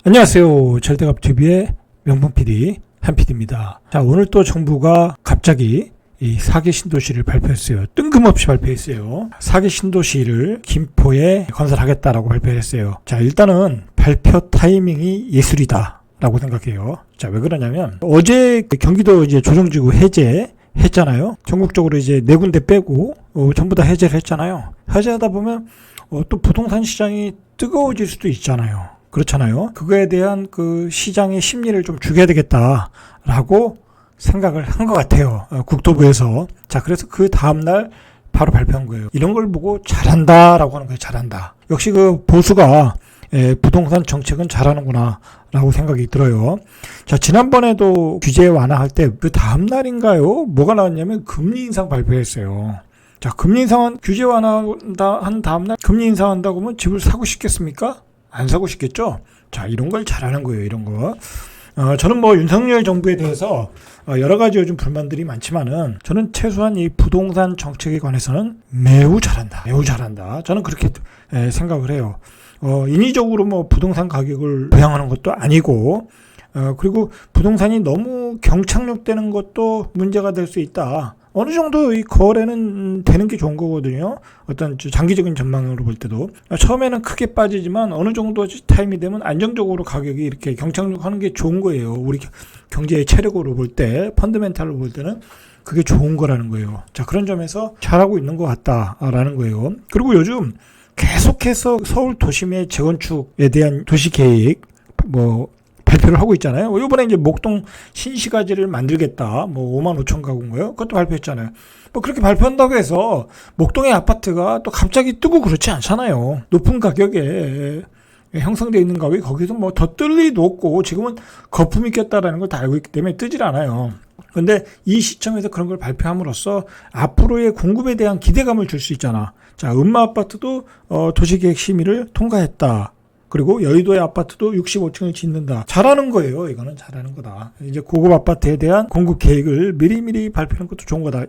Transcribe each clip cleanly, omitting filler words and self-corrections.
안녕하세요. 절대갑TV의 명품 PD 한PD입니다. 자, 오늘 또 정부가 갑자기 이 4개 신도시를 발표했어요. 뜬금없이 발표했어요. 4개 신도시를 김포에 건설하겠다라고 발표했어요. 자, 일단은 발표 타이밍이 예술이다 라고 생각해요. 자, 왜 그러냐면 어제 경기도 이제 조정지구 해제했잖아요. 전국적으로 이제 4군데 빼고 전부 다 해제를 했잖아요. 해제하다 보면 또 부동산 시장이 뜨거워질 수도 있잖아요. 그렇잖아요. 그거에 대한 그 시장의 심리를 좀 죽여야 되겠다라고 생각을 한 것 같아요. 국토부에서. 자, 그래서 그 다음날 바로 발표한 거예요. 이런 걸 보고 잘한다라고 하는 거예요. 잘한다. 역시 그 보수가 부동산 정책은 잘하는구나 라고 생각이 들어요. 자, 지난번에도 규제 완화할 때 그 다음날인가요? 뭐가 나왔냐면 금리 인상 발표했어요. 자, 금리 인상한 규제 완화한 다음날 금리 인상한다고 하면 집을 사고 싶겠습니까? 안 사고 싶겠죠? 자, 이런 걸 잘하는 거예요, 이런 거. 저는 뭐 윤석열 정부에 대해서 여러 가지 요즘 불만들이 많지만은 저는 최소한 이 부동산 정책에 관해서는 매우 잘한다. 매우 잘한다. 저는 그렇게 생각을 해요. 인위적으로 뭐 부동산 가격을 부양하는 것도 아니고, 그리고 부동산이 너무 경착륙되는 것도 문제가 될 수 있다. 어느 정도 이 거래는 되는 게 좋은 거거든요. 어떤 장기적인 전망으로 볼 때도. 처음에는 크게 빠지지만 어느 정도 타임이 되면 안정적으로 가격이 이렇게 경착륙하는 게 좋은 거예요. 우리 경제의 체력으로 볼 때, 펀더멘탈로 볼 때는 그게 좋은 거라는 거예요. 자, 그런 점에서 잘하고 있는 것 같다라는 거예요. 그리고 요즘 계속해서 서울 도심의 재건축에 대한 도시계획, 발표를 하고 있잖아요. 이번에 이제 목동 신시가지를 만들겠다. 5만 5천 가구인가요? 그것도 발표했잖아요. 그렇게 발표한다고 해서 목동의 아파트가 또 갑자기 뜨고 그렇지 않잖아요. 높은 가격에 형성되어 있는 가격이 거기서 더 뜰 리도 없고 지금은 거품이 꼈다라는 걸 다 알고 있기 때문에 뜨질 않아요. 그런데 이 시점에서 그런 걸 발표함으로써 앞으로의 공급에 대한 기대감을 줄 수 있잖아. 자, 음마 아파트도 도시계획 심의를 통과했다. 그리고 여의도의 아파트도 65층을 짓는다. 잘하는 거예요. 이거는 잘하는 거다. 이제 고급 아파트에 대한 공급 계획을 미리미리 발표하는 것도 좋은 거다.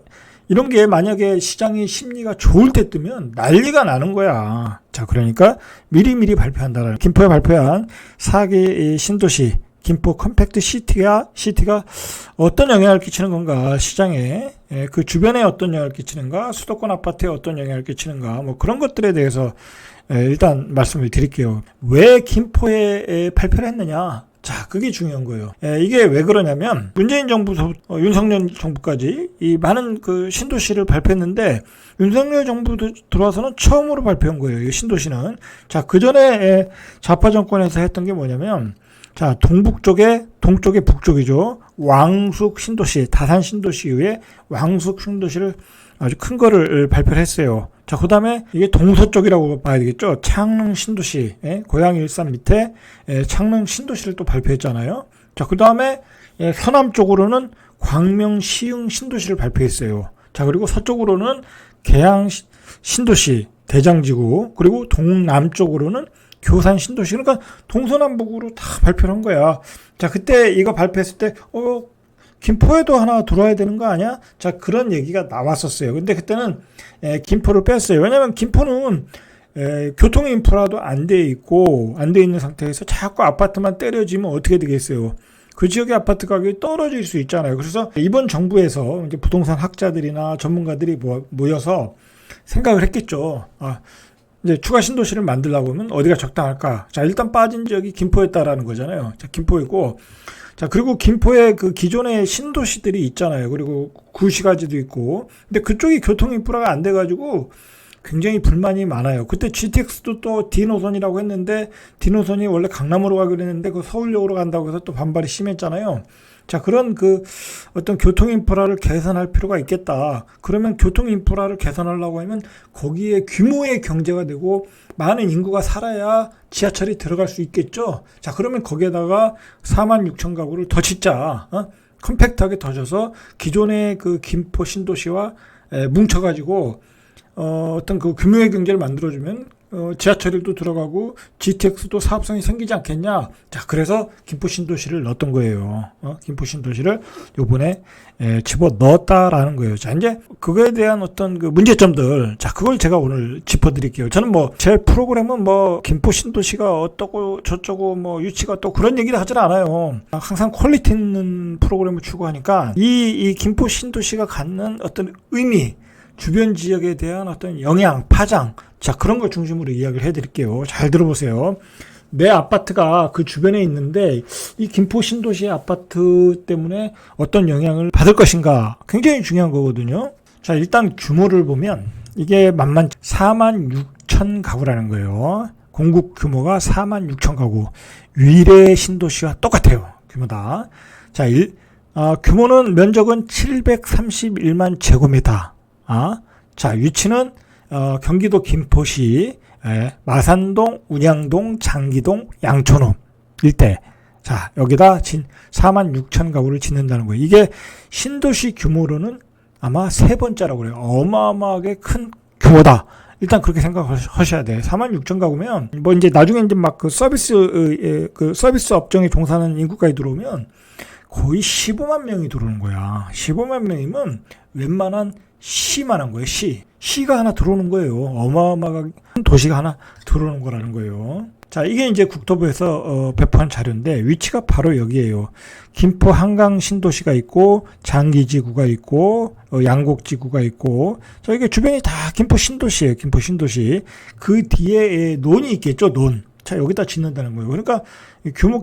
이런 게 만약에 시장의 심리가 좋을 때 뜨면 난리가 나는 거야. 자, 그러니까 미리미리 발표한다라는. 김포에 발표한 4개 신도시, 김포 컴팩트 시티가 어떤 영향을 끼치는 건가, 시장에 그 주변에 어떤 영향을 끼치는가, 수도권 아파트에 어떤 영향을 끼치는가, 그런 것들에 대해서 일단 말씀을 드릴게요. 왜 김포에 발표를 했느냐? 자, 그게 중요한 거예요. 이게 왜 그러냐면 문재인 정부부터 윤석열 정부까지 이 많은 그 신도시를 발표했는데 윤석열 정부 들어와서는 처음으로 발표한 거예요. 이 신도시는. 자, 그 전에 좌파 정권에서 했던 게 뭐냐면, 자, 동쪽에 북쪽이죠. 왕숙 신도시, 다산 신도시 이후에 왕숙 신도시를 아주 큰 거를 발표를 했어요. 자, 그 다음에 이게 동서쪽이라고 봐야 되겠죠. 창릉 신도시, 고양 일산 밑에 창릉 신도시를 또 발표했잖아요. 자, 그 다음에 서남쪽으로는 광명 시흥 신도시를 발표했어요. 자, 그리고 서쪽으로는 계양 신도시, 대장지구, 그리고 동남쪽으로는 교산 신도시. 그러니까 동서남북으로 다 발표를 한 거야. 자, 그때 이거 발표했을 때 김포에도 하나 들어와야 되는 거 아니야? 자, 그런 얘기가 나왔었어요. 근데 그때는 김포를 뺐어요. 왜냐면 김포는 교통 인프라도 안 돼 있고 안 돼 있는 상태에서 자꾸 아파트만 때려지면 어떻게 되겠어요? 그 지역의 아파트 가격이 떨어질 수 있잖아요. 그래서 이번 정부에서 이제 부동산 학자들이나 전문가들이 모여서 생각을 했겠죠. 이제 추가 신도시를 만들려고 하면 어디가 적당할까? 자, 일단 빠진 지역이 김포였다라는 거잖아요. 자, 김포이고. 자, 그리고 김포에 그 기존의 신도시들이 있잖아요. 그리고 구시가지도 있고. 근데 그쪽이 교통 인프라가 안 돼가지고 굉장히 불만이 많아요. 그때 GTX도 또 D노선이라고 했는데 D노선이 원래 강남으로 가기로 했는데 그 서울역으로 간다고 해서 또 반발이 심했잖아요. 자, 그런 그 어떤 교통 인프라를 개선할 필요가 있겠다. 그러면 교통 인프라를 개선하려고 하면 거기에 규모의 경제가 되고 많은 인구가 살아야 지하철이 들어갈 수 있겠죠. 자, 그러면 거기에다가 4만 6천 가구를 더 짓자. 컴팩트하게 더 져서 기존의 그 김포 신도시와 뭉쳐가지고 어떤 그 규모의 경제를 만들어주면 지하철도 들어가고 GTX도 사업성이 생기지 않겠냐. 자, 그래서 김포 신도시를 넣었던 거예요. 김포 신도시를 요번에 집어 넣었다라는 거예요. 자, 이제 그거에 대한 어떤 그 문제점들, 자, 그걸 제가 오늘 짚어드릴게요. 저는 뭐 제 프로그램은 뭐 김포 신도시가 어떠고 저쩌고 뭐 유치가 또 그런 얘기를 하질 않아요. 항상 퀄리티 있는 프로그램을 추구하니까 이 김포 신도시가 갖는 어떤 의미, 주변 지역에 대한 어떤 영향, 파장, 자, 그런 걸 중심으로 이야기를 해드릴게요. 잘 들어보세요. 내 아파트가 그 주변에 있는데 이 김포 신도시의 아파트 때문에 어떤 영향을 받을 것인가 굉장히 중요한 거거든요. 자, 일단 규모를 보면 이게 만만치 46,000 가구라는 거예요. 공급 규모가 46,000 가구. 위례 신도시와 똑같아요. 규모다. 자, 규모는 면적은 731만 제곱미터. 자, 위치는 경기도 김포시 마산동, 운양동, 장기동, 양촌읍 일대. 자, 여기다 46,000 가구를 짓는다는 거예요. 이게 신도시 규모로는 아마 세 번째라고 그래요. 어마어마하게 큰 규모다. 일단 그렇게 생각하셔야 돼. 46,000 가구면 뭐 이제 나중에 이제 막 그 서비스 업종에 종사하는 인구까지 들어오면 거의 15만 명이 들어오는 거야. 15만 명이면 웬만한 시만한 거예요. 시가 하나 들어오는 거예요. 어마어마한 도시가 하나 들어오는 거라는 거예요. 자, 이게 이제 국토부에서 배포한 자료인데 위치가 바로 여기에요. 김포 한강 신도시가 있고 장기지구가 있고 양곡지구가 있고, 자, 이게 주변이 다 김포 신도시예요. 김포 신도시. 그 뒤에 논이 있겠죠. 논. 자, 여기다 짓는다는 거예요. 그러니까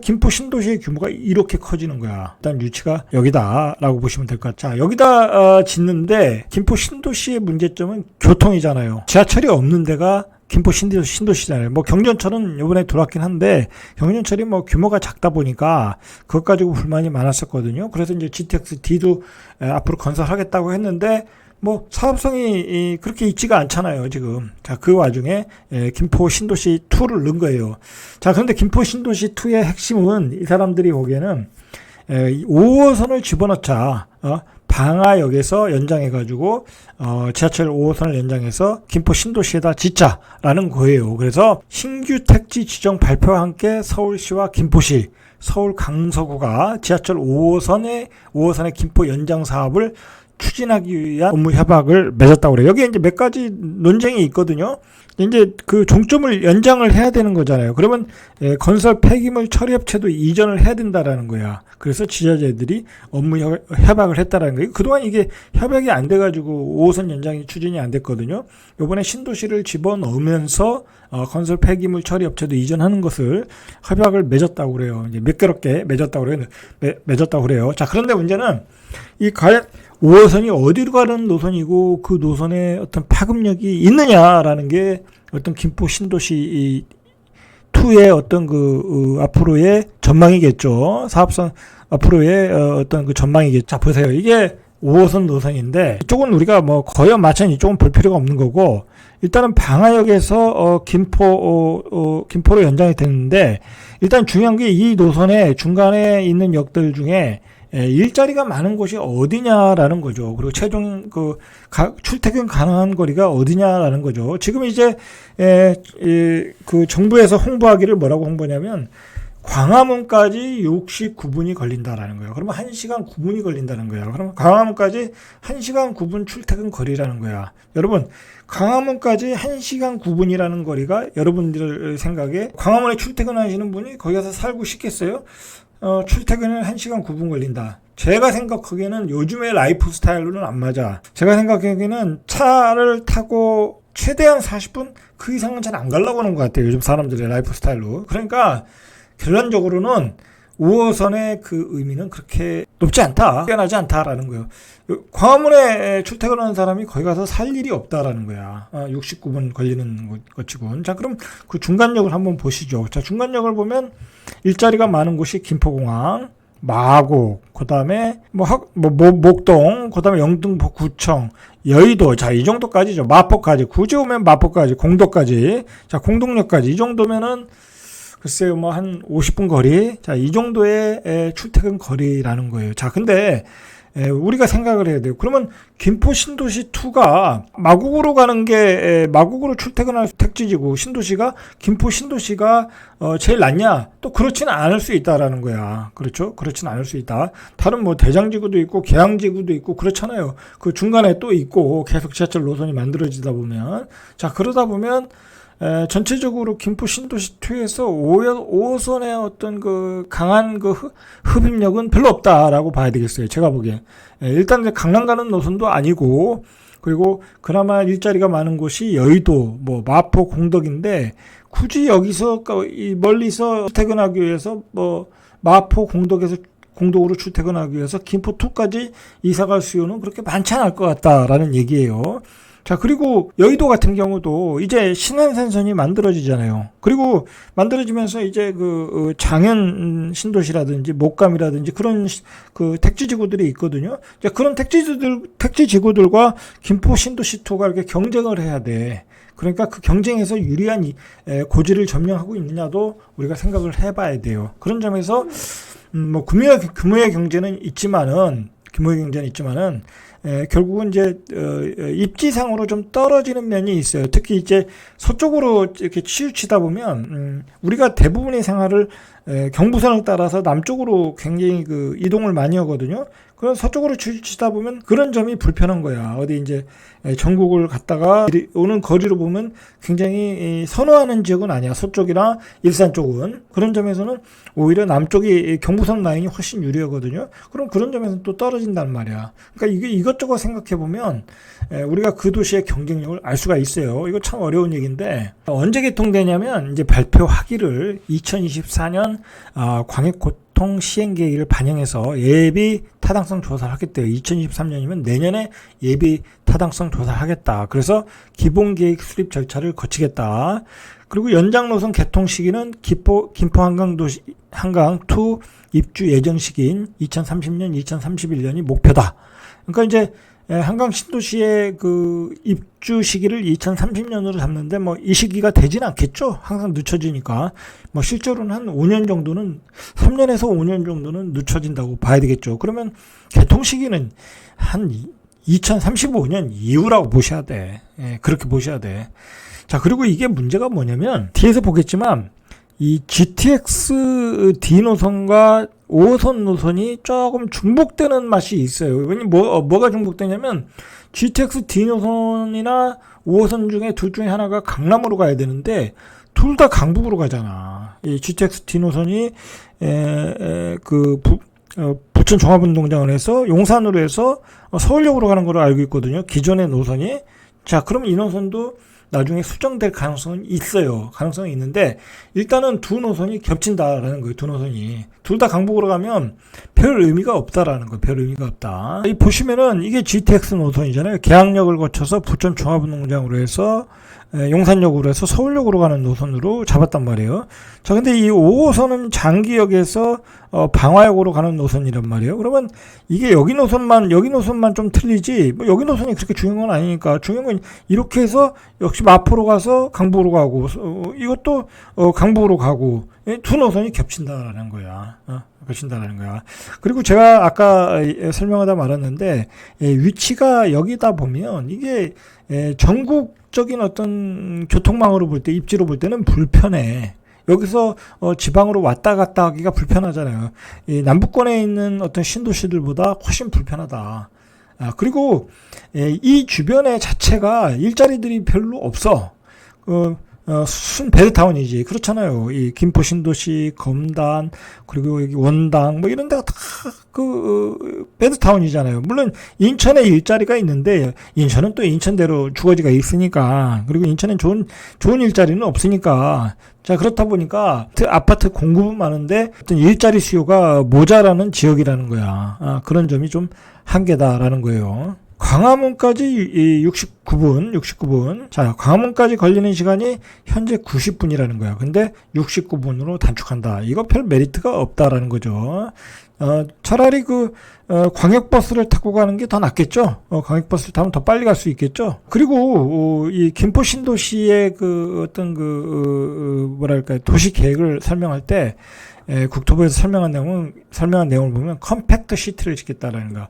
김포 신도시의 규모가 이렇게 커지는 거야. 일단 위치가 여기다라고 보시면 될 것 같아요. 자, 여기다 짓는데 김포 신도시의 문제점은 교통이잖아요. 지하철이 없는 데가 김포 신도시잖아요. 뭐 경전철은 이번에 들어왔긴 한데 경전철이 뭐 규모가 작다 보니까 그것 가지고 불만이 많았었거든요. 그래서 이제 GTX-D도 앞으로 건설하겠다고 했는데 뭐 사업성이 그렇게 있지가 않잖아요, 지금. 자, 그 와중에 김포 신도시 2를 넣은 거예요. 자, 그런데 김포 신도시 2의 핵심은 이 사람들이 보기에는 5호선을 집어넣자. 방화역에서 연장해가지고 지하철 5호선을 연장해서 김포 신도시에다 짓자라는 거예요. 그래서 신규 택지 지정 발표와 함께 서울시와 김포시, 서울 강서구가 지하철 5호선의 김포 연장 사업을 추진하기 위한 업무 협약을 맺었다고 그래요. 여기에 이제 몇 가지 논쟁이 있거든요. 이제 그 종점을 연장을 해야 되는 거잖아요. 그러면 건설 폐기물 처리업체도 이전을 해야 된다라는 거야. 그래서 지자체들이 업무 협약을 했다라는 거예요. 그동안 이게 협약이 안 돼가지고 5호선 연장이 추진이 안 됐거든요. 이번에 신도시를 집어넣으면서 건설 폐기물 처리업체도 이전하는 것을 협약을 맺었다고 그래요. 이제 매끄럽게 맺었다고 그래요. 자, 그런데 문제는 이 과연 5호선이 어디로 가는 노선이고 그 노선에 어떤 파급력이 있느냐라는 게 어떤 김포 신도시 2의 어떤 앞으로의 전망이겠죠. 사업성 앞으로의 어떤 그 전망이겠죠. 자, 보세요. 이게 5호선 노선인데 이쪽은 우리가 뭐 거의 마찬가지 이쪽은 볼 필요가 없는 거고, 일단은 방화역에서 김포로 연장이 되는데, 일단 중요한 게 이 노선의 중간에 있는 역들 중에 일자리가 많은 곳이 어디냐라는 거죠. 그리고 최종 출퇴근 가능한 거리가 어디냐라는 거죠. 지금 이제 그 정부에서 홍보하기를 뭐라고 홍보냐면 광화문까지 69분이 걸린다라는 거예요. 그러면 1시간 9분이 걸린다는 거예요. 그러면 광화문까지 1시간 9분 출퇴근 거리라는 거야. 여러분, 광화문까지 1시간 9분이라는 거리가 여러분들 생각에 광화문에 출퇴근하시는 분이 거기 가서 살고 싶겠어요? 출퇴근은 1시간 9분 걸린다. 제가 생각하기에는 요즘의 라이프 스타일로는 안 맞아. 제가 생각하기에는 차를 타고 최대한 40분? 그 이상은 잘 안 가려고 하는 것 같아요. 요즘 사람들의 라이프 스타일로. 그러니까 결론적으로는 5호선의 그 의미는 그렇게 높지 않다, 뛰어나지 않다라는 거예요. 광화문에 출퇴근하는 사람이 거기 가서 살 일이 없다라는 거야. 69분 걸리는 것치곤. 자, 그럼 그 중간역을 한번 보시죠. 자, 중간역을 보면 일자리가 많은 곳이 김포공항, 마곡, 그 다음에 목동, 그 다음에 영등포 구청, 여의도. 자, 이 정도까지죠. 마포까지. 굳이 오면 마포까지, 공도까지. 자, 공동역까지. 이 정도면은 글쎄요, 한 50분 거리. 자, 이 정도의 출퇴근 거리라는 거예요. 자, 근데 우리가 생각을 해야 돼요. 그러면 김포 신도시 2가 마곡으로 가는 게 마곡으로 출퇴근할 택지지구 신도시가 김포 신도시가 제일 낫냐? 또 그렇지는 않을 수 있다라는 거야. 그렇죠? 그렇지는 않을 수 있다. 다른 뭐 대장지구도 있고 계양지구도 있고 그렇잖아요. 그 중간에 또 있고 계속 지하철 노선이 만들어지다 보면 자 그러다 보면 전체적으로 김포 신도시 2에서 5호선의 어떤 그 강한 그 흡입력은 별로 없다라고 봐야 되겠어요. 제가 보기에. 일단 강남 가는 노선도 아니고, 그리고 그나마 일자리가 많은 곳이 여의도, 뭐 마포, 공덕인데 굳이 여기서 멀리서 출퇴근하기 위해서 뭐 마포, 공덕으로 출퇴근하기 위해서 김포 2까지 이사갈 수요는 그렇게 많지 않을 것 같다라는 얘기예요. 자, 그리고 여의도 같은 경우도 이제 신안산선이 만들어지잖아요. 그리고 만들어지면서 이제 그 장현 신도시라든지 목감이라든지 그런 그 택지지구들이 있거든요. 이제 그런 택지지구들과 김포 신도시 2가 이렇게 경쟁을 해야 돼. 그러니까 그 경쟁에서 유리한 고지를 점령하고 있느냐도 우리가 생각을 해봐야 돼요. 그런 점에서 뭐 규모의 경제는 있지만은 결국은 이제 입지상으로 좀 떨어지는 면이 있어요. 특히 이제 서쪽으로 이렇게 치우치다 보면 우리가 대부분의 생활을 경부선을 따라서 남쪽으로 굉장히 그 이동을 많이 하거든요. 그럼 서쪽으로 치우치다 보면 그런 점이 불편한 거야. 어디 이제 전국을 갔다가 오는 거리로 보면 굉장히 선호하는 지역은 아니야. 서쪽이나 일산 쪽은. 그런 점에서는 오히려 남쪽이 경부선 라인이 훨씬 유리하거든요. 그럼 그런 점에서는 또 떨어진단 말이야. 그러니까 이게 이것저것 생각해 보면 우리가 그 도시의 경쟁력을 알 수가 있어요. 이거 참 어려운 얘기인데 언제 개통되냐면 이제 발표하기를 2024년 광역교통 시행계획을 반영해서 예비 타당성 조사를 하겠대요. 2023년이면 내년에 예비 타당성 조사를 하겠다. 그래서 기본계획 수립 절차를 거치겠다. 그리고 연장 노선 개통 시기는 김포 한강 2 입주 예정 시기인 2030년, 2031년이 목표다. 그러니까 이제 한강 신도시의 그 입주 시기를 2030년으로 잡는데 뭐 이 시기가 되진 않겠죠. 항상 늦춰지니까. 뭐 실제로는 한 5년 정도는 3년에서 5년 정도는 늦춰진다고 봐야 되겠죠. 그러면 개통 시기는 한 2035년 이후라고 보셔야 돼. 그렇게 보셔야 돼. 자, 그리고 이게 문제가 뭐냐면 뒤에서 보겠지만 이 GTX D 노선과 5호선 노선이 조금 중복되는 맛이 있어요. 왜냐면 뭐가 중복되냐면 GTX D 노선이나 5호선 중에 둘 중에 하나가 강남으로 가야 되는데 둘 다 강북으로 가잖아. 이 GTX D 노선이 부천 종합운동장을 해서 용산으로 해서 서울역으로 가는 걸로 알고 있거든요. 기존의 노선이. 자, 그럼 이 노선도 나중에 수정될 가능성은 있어요. 가능성이 있는데 일단은 두 노선이 겹친다라는 거예요. 두 노선이. 둘 다 강북으로 가면 별 의미가 없다라는 거예요. 별 의미가 없다. 이 보시면은 이게 GTX 노선이잖아요. 계양역을 거쳐서 부천 종합운동장으로 해서 용산역으로 해서 서울역으로 가는 노선으로 잡았단 말이에요. 자, 근데 이 5호선은 장기역에서 방화역으로 가는 노선이란 말이에요. 그러면 이게 여기 노선만 좀 틀리지, 뭐 여기 노선이 그렇게 중요한 건 아니니까. 중요한 건 이렇게 해서 역시 마포로 가서 강북으로 가고, 이것도 강북으로 가고, 두 노선이 겹친다라는 거야. 겹친다라는 거야. 그리고 제가 아까 설명하다 말았는데, 위치가 여기다 보면 이게 전국적인 어떤 교통망으로 볼 때, 입지로 볼 때는 불편해. 여기서 지방으로 왔다 갔다 하기가 불편하잖아요. 이 남부권에 있는 어떤 신도시들보다 훨씬 불편하다. 그리고 이 주변의 자체가 일자리들이 별로 없어. 순 베드타운이지. 그렇잖아요. 이 김포 신도시, 검단, 그리고 여기 원당, 뭐 이런 데가 다 베드타운이잖아요. 물론 인천에 일자리가 있는데, 인천은 또 인천대로 주거지가 있으니까, 그리고 인천엔 좋은 일자리는 없으니까, 자, 그렇다 보니까 아파트 공급은 많은데 어떤 일자리 수요가 모자라는 지역이라는 거야. 그런 점이 좀 한계다라는 거예요. 광화문까지 69분. 자, 광화문까지 걸리는 시간이 현재 90분이라는 거야. 근데 69분으로 단축한다. 이거 별 메리트가 없다라는 거죠. 차라리 광역버스를 타고 가는 게 더 낫겠죠? 광역버스를 타면 더 빨리 갈 수 있겠죠? 그리고, 이 김포 신도시의 뭐랄까요, 도시 계획을 설명할 때, 국토부에서 설명한 내용을 보면 컴팩트 시티를 짓겠다라는 거.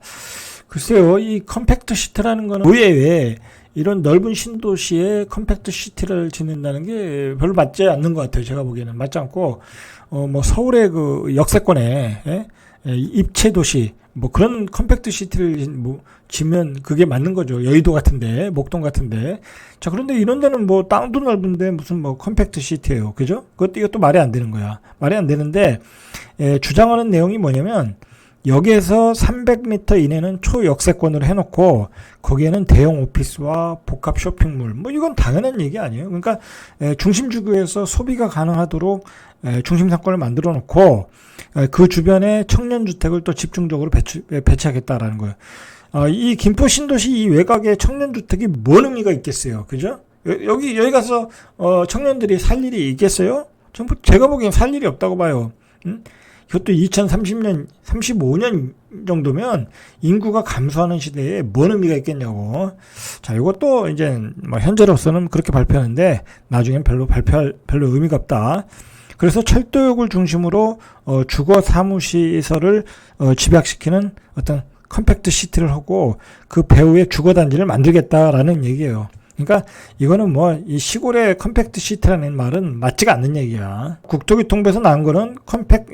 글쎄요, 이 컴팩트 시티라는 거는 도예에 이런 넓은 신도시에 컴팩트 시티를 짓는다는 게 별로 맞지 않는 것 같아요. 제가 보기에는 맞지 않고, 뭐 서울의 그 역세권에 입체 도시 뭐 그런 컴팩트 시티를 뭐 지면 그게 맞는 거죠. 여의도 같은데, 목동 같은데. 자, 그런데 이런 데는 뭐 땅도 넓은데 무슨 뭐 컴팩트 시티예요. 그죠? 이것도 말이 안 되는 거야. 말이 안 되는데, 주장하는 내용이 뭐냐면, 여기에서 300m 이내는 초역세권으로 해놓고 거기에는 대형 오피스와 복합 쇼핑몰, 뭐 이건 당연한 얘기 아니에요. 그러니까 중심지구에서 소비가 가능하도록 중심 상권을 만들어 놓고 그 주변에 청년주택을 또 집중적으로 배치하겠다라는 거예요. 이 김포 신도시 이 외곽에 청년주택이 뭔 의미가 있겠어요. 그죠? 여기 가서 청년들이 살 일이 있겠어요? 제가 보기엔 살 일이 없다고 봐요. 그것도 2030년, 35년 정도면 인구가 감소하는 시대에 뭔 의미가 있겠냐고. 자, 이것도 이제 뭐 현재로서는 그렇게 발표하는데 나중엔 별로 의미가 없다. 그래서 철도역을 중심으로 주거 사무시설을 집약시키는 어떤 컴팩트 시티를 하고 그 배후에 주거 단지를 만들겠다라는 얘기예요. 그러니까 이거는 뭐 이 시골의 컴팩트 시티라는 말은 맞지가 않는 얘기야. 국토교통부에서 나온 거는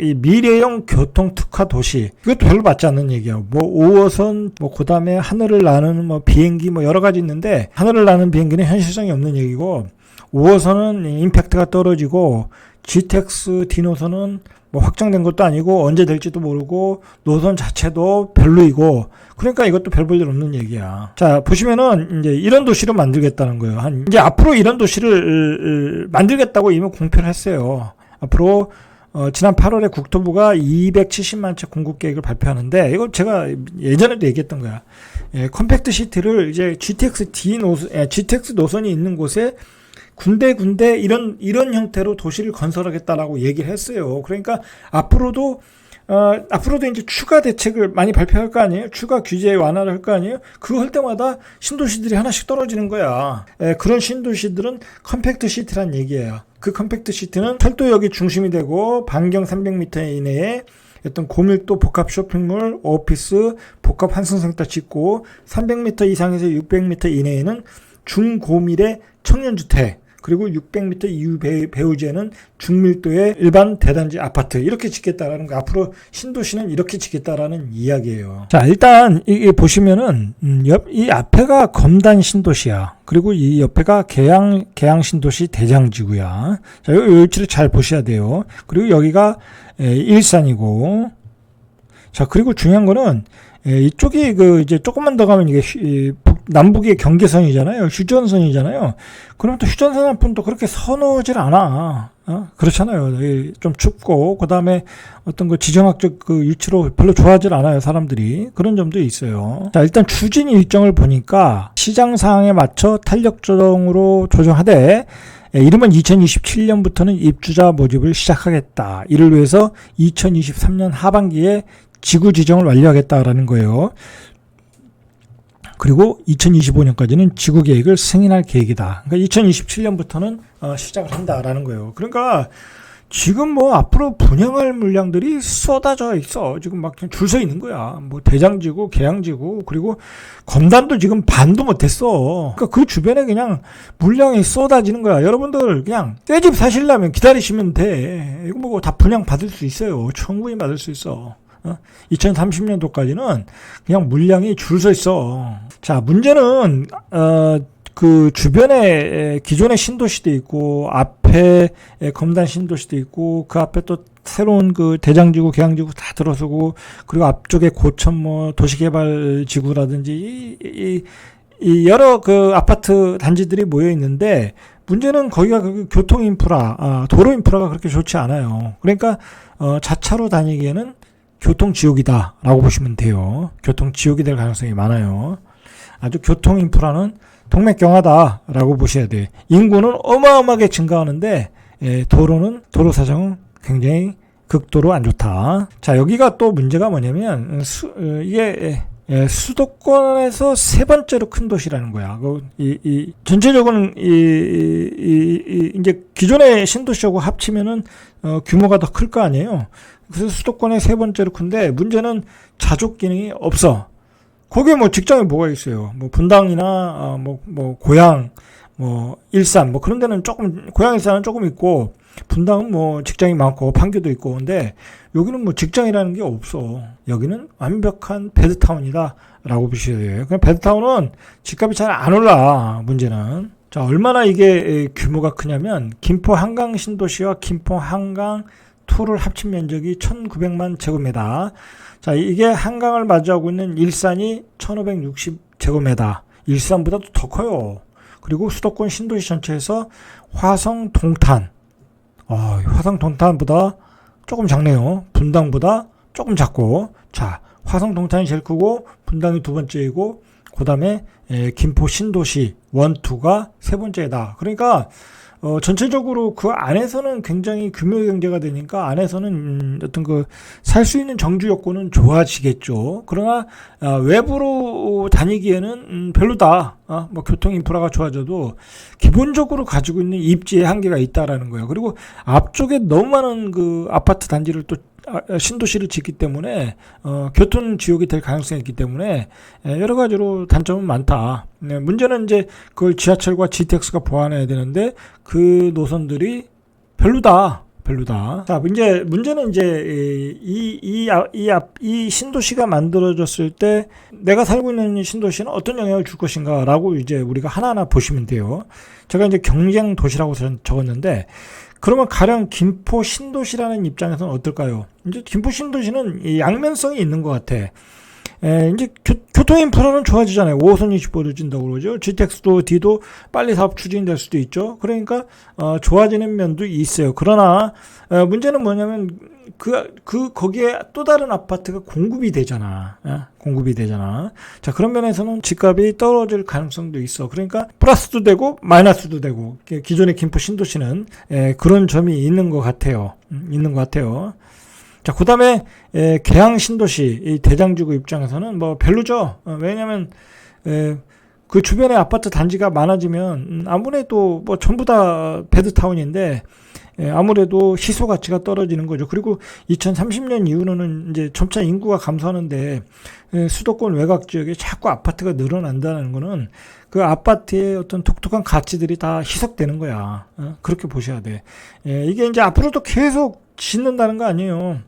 이 미래형 교통 특화 도시. 이것도 별로 맞지 않는 얘기야. 뭐 5호선, 뭐 그다음에 하늘을 나는 뭐 비행기 뭐 여러 가지 있는데 하늘을 나는 비행기는 현실성이 없는 얘기고 5호선은 임팩트가 떨어지고 GTX D노선은 뭐 확정된 것도 아니고 언제 될지도 모르고 노선 자체도 별로이고 그러니까 이것도 별 볼 일 없는 얘기야. 자, 보시면은 이제 이런 도시를 만들겠다는 거예요. 이제 앞으로 이런 도시를 만들겠다고 이미 공표를 했어요. 앞으로 지난 8월에 국토부가 270만 채 공급 계획을 발표하는데 이거 제가 예전에도 얘기했던 거야. 컴팩트 시티를 이제 GTX 노선이 있는 곳에 군데 이런 형태로 도시를 건설하겠다라고 얘기를 했어요. 그러니까 앞으로도 이제 추가 대책을 많이 발표할 거 아니에요? 추가 규제 완화를 할 거 아니에요? 그거 할 때마다 신도시들이 하나씩 떨어지는 거야. 그런 신도시들은 컴팩트 시티란 얘기예요. 그 컴팩트 시티는 철도역이 중심이 되고 반경 300m 이내에 어떤 고밀도 복합 쇼핑몰, 오피스, 복합 환승센터 짓고 300m 이상에서 600m 이내에는 중고밀의 청년주택 그리고 600m 이후 배우지에는 중밀도의 일반 대단지 아파트 이렇게 짓겠다라는 거. 앞으로 신도시는 이렇게 짓겠다라는 이야기예요. 자, 일단 이게 보시면은 이 앞에가 검단 신도시야. 그리고 이 옆에가 계양 신도시 대장지구야. 자, 이 위치를 잘 보셔야 돼요. 그리고 여기가 일산이고. 자, 그리고 중요한 거는 이쪽이 이제 조금만 더 가면 이게 남북의 경계선이잖아요. 휴전선이잖아요. 그럼 또 휴전선 앞은 또 그렇게 선호하질 않아. 그렇잖아요. 좀 춥고, 그 다음에 어떤 그 지정학적 그 위치로 별로 좋아하질 않아요. 사람들이. 그런 점도 있어요. 자, 일단 추진 일정을 보니까 시장 상황에 맞춰 탄력 조정으로 조정하되, 이르면 2027년부터는 입주자 모집을 시작하겠다. 이를 위해서 2023년 하반기에 지구 지정을 완료하겠다라는 거예요. 그리고 2025년까지는 지구 계획을 승인할 계획이다. 그러니까 2027년부터는 시작을 한다라는 거예요. 그러니까 지금 뭐 앞으로 분양할 물량들이 쏟아져 있어. 지금 막 줄 서 있는 거야. 뭐 대장지구, 계양지구, 그리고 검단도 지금 반도 못했어. 그러니까 그 주변에 그냥 물량이 쏟아지는 거야. 여러분들 그냥 떼집 사시려면 기다리시면 돼. 이거 뭐 다 분양 받을 수 있어요. 충분히 받을 수 있어. 2030년도까지는 그냥 물량이 줄 서 있어. 자, 문제는 그 주변에 기존의 신도시도 있고 앞에 검단 신도시도 있고 그 앞에 또 새로운 그 대장지구, 계양지구 다 들어서고 그리고 앞쪽에 고천 뭐 도시개발지구라든지 이 여러 그 아파트 단지들이 모여 있는데 문제는 거기가 그 교통 인프라, 도로 인프라가 그렇게 좋지 않아요. 그러니까 자차로 다니기에는 교통 지옥이다라고 보시면 돼요. 교통 지옥이 될 가능성이 많아요. 아주 교통 인프라는 동맥경화다라고 보셔야 돼. 인구는 어마어마하게 증가하는데 도로 사정은 굉장히 극도로 안 좋다. 자, 여기가 또 문제가 뭐냐면 이게 수도권에서 세 번째로 큰 도시라는 거야. 전체적으로는 이제 기존의 신도시하고 합치면은 규모가 더 클 거 아니에요. 그래서 수도권의 세 번째로 큰데 문제는 자족 기능이 없어. 거기에 뭐 직장이 뭐가 있어요? 뭐 분당이나 뭐 고양, 뭐 일산 뭐 그런 데는 조금 고양 일산은 조금 있고 분당은 뭐 직장이 많고 판교도 있고 근데 여기는 뭐 직장이라는 게 없어. 여기는 완벽한 베드타운이다라고 보셔야 돼요. 그냥 베드타운은 집값이 잘 안 올라. 문제는 자 얼마나 이게 규모가 크냐면 김포 한강 신도시와 김포 한강 2를 합친 면적이 1900만 제곱미터. 자, 이게 한강을 마주하고 있는 일산이 1560제곱미터. 일산보다도 더 커요. 그리고 수도권 신도시 전체에서 화성 동탄. 화성 동탄보다 조금 작네요. 분당보다 조금 작고. 자, 화성 동탄이 제일 크고 분당이 두 번째이고 그다음에 김포 신도시 1, 2가 세 번째다. 그러니까 전체적으로 그 안에서는 굉장히 규모 경제가 되니까 안에서는 어떤 살 수 있는 정주 여건은 좋아지겠죠. 그러나 외부로 다니기에는 별로다. 뭐 교통 인프라가 좋아져도 기본적으로 가지고 있는 입지의 한계가 있다라는 거예요. 그리고 앞쪽에 너무 많은 그 아파트 단지를 또 신도시를 짓기 때문에 교통 지역이 될 가능성이 있기 때문에 여러 가지로 단점은 많다. 문제는 이제 그걸 지하철과 GTX가 보완해야 되는데 그 노선들이 별로다. 자, 문제는 이제 이 신도시가 만들어졌을 때 내가 살고 있는 신도시는 어떤 영향을 줄 것인가라고 이제 우리가 하나하나 보시면 돼요. 제가 이제 경쟁 도시라고 적었는데 그러면 가령 김포 신도시라는 입장에서는 어떨까요? 이제 김포 신도시는 이 양면성이 있는 것 같아. 이제 교통 인프라는 좋아지잖아요. 5호선이 집어진다고 그러죠. GTX도 D도 빨리 사업 추진될 수도 있죠. 그러니까 좋아지는 면도 있어요. 그러나 문제는 뭐냐면 거기에 또 다른 아파트가 공급이 되잖아. 자, 그런 면에서는 집값이 떨어질 가능성도 있어. 그러니까 플러스도 되고 마이너스도 되고 기존의 김포 신도시는 그런 점이 있는 것 같아요. 자, 그 다음에 계양 신도시 이 대장지구 입장에서는 뭐 별로죠. 왜냐하면 그 주변에 아파트 단지가 많아지면 아무래도 뭐 전부 다 베드타운인데 아무래도 시소 가치가 떨어지는 거죠. 그리고 2030년 이후로는 이제 점차 인구가 감소하는데 수도권 외곽 지역에 자꾸 아파트가 늘어난다는 거는 그 아파트의 어떤 독특한 가치들이 다 희석되는 거야. 그렇게 보셔야 돼. 이게 이제 앞으로도 계속 짓는다는 거 아니에요.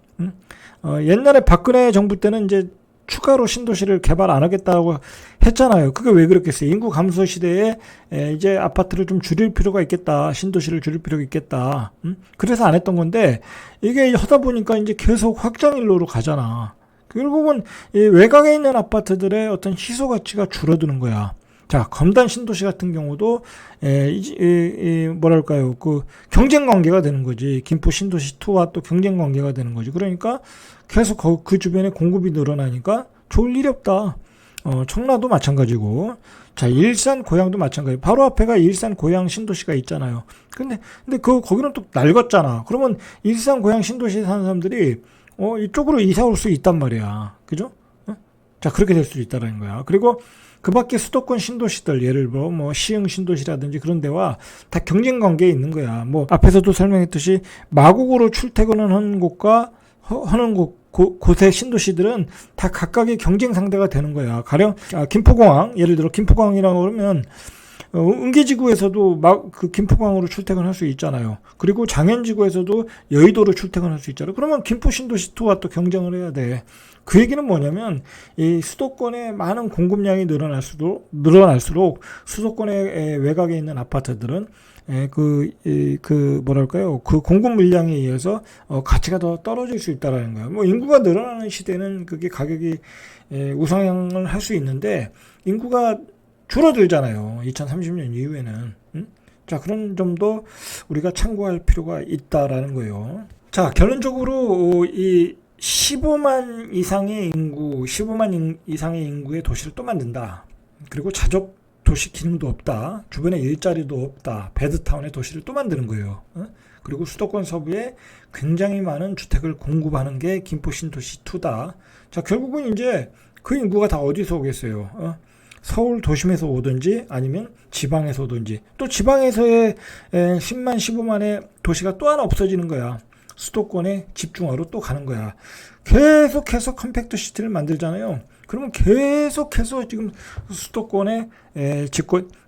옛날에 박근혜 정부 때는 이제 추가로 신도시를 개발 안 하겠다고 했잖아요. 그게 왜 그렇겠어요? 인구 감소 시대에 이제 아파트를 좀 줄일 필요가 있겠다. 신도시를 줄일 필요가 있겠다. 그래서 안 했던 건데 이게 하다 보니까 이제 계속 확장일로로 가잖아. 결국은 이 외곽에 있는 아파트들의 어떤 희소 가치가 줄어드는 거야. 자, 검단 신도시 같은 경우도 뭐랄까요, 그 경쟁 관계가 되는 거지. 김포 신도시 2와 또 경쟁 관계가 되는 거지. 그러니까 계속 그 주변에 공급이 늘어나니까 좋을 일이 없다. 청라도 마찬가지고. 자, 일산 고양도 마찬가지. 바로 앞에가 일산 고양 신도시가 있잖아요. 근데 거기는 또 낡았잖아. 그러면 일산 고양 신도시에 사는 사람들이 이쪽으로 이사 올 수 있단 말이야. 그죠? 자, 그렇게 될 수 있다는 거야. 그리고 그 밖에 수도권 신도시들, 예를 들어, 뭐, 시흥 신도시라든지 그런 데와 다 경쟁 관계에 있는 거야. 뭐, 앞에서도 설명했듯이 마곡으로 출퇴근을 하는 곳과 하는 곳의 신도시들은 다 각각의 경쟁 상대가 되는 거야. 가령, 김포공항, 예를 들어 김포공항이라고 그러면, 은계지구에서도 그 김포공항으로 출퇴근할 수 있잖아요. 그리고 장현지구에서도 여의도로 출퇴근할 수 있잖아요. 그러면 김포 신도시 2와 또 경쟁을 해야 돼. 그 얘기는 뭐냐면 이 수도권에 많은 공급량이 늘어날수록 수도권의 외곽에 있는 아파트들은 뭐랄까요, 그 공급 물량에 의해서 가치가 더 떨어질 수 있다라는 거예요. 뭐 인구가 늘어나는 시대는 그게 가격이 우상향을 할 수 있는데 인구가 줄어들잖아요. 2030년 이후에는. 자, 그런 점도 우리가 참고할 필요가 있다라는 거예요. 자, 결론적으로 이 15만 이상의 인구의 도시를 또 만든다. 그리고 자족 도시 기능도 없다. 주변에 일자리도 없다. 베드타운의 도시를 또 만드는 거예요. 그리고 수도권 서부에 굉장히 많은 주택을 공급하는 게 김포 신도시 2다. 자, 결국은 이제 그 인구가 다 어디서 오겠어요? 서울 도심에서 오든지 아니면 지방에서 오든지, 또 지방에서의 10만 15만의 도시가 또 하나 없어지는 거야. 수도권의 집중화로 또 가는 거야. 계속해서 컴팩트 시티를 만들잖아요. 그러면 계속해서 지금 수도권의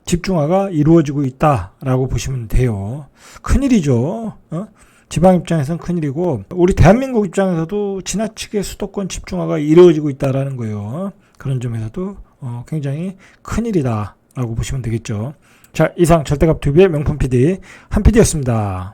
집중화가 이루어지고 있다라고 보시면 돼요. 큰일이죠. 지방 입장에서는 큰일이고, 우리 대한민국 입장에서도 지나치게 수도권 집중화가 이루어지고 있다라는 거예요. 그런 점에서도 굉장히 큰일이다라고 보시면 되겠죠. 자, 이상 절대값 TV의 명품 PD 한 PD였습니다.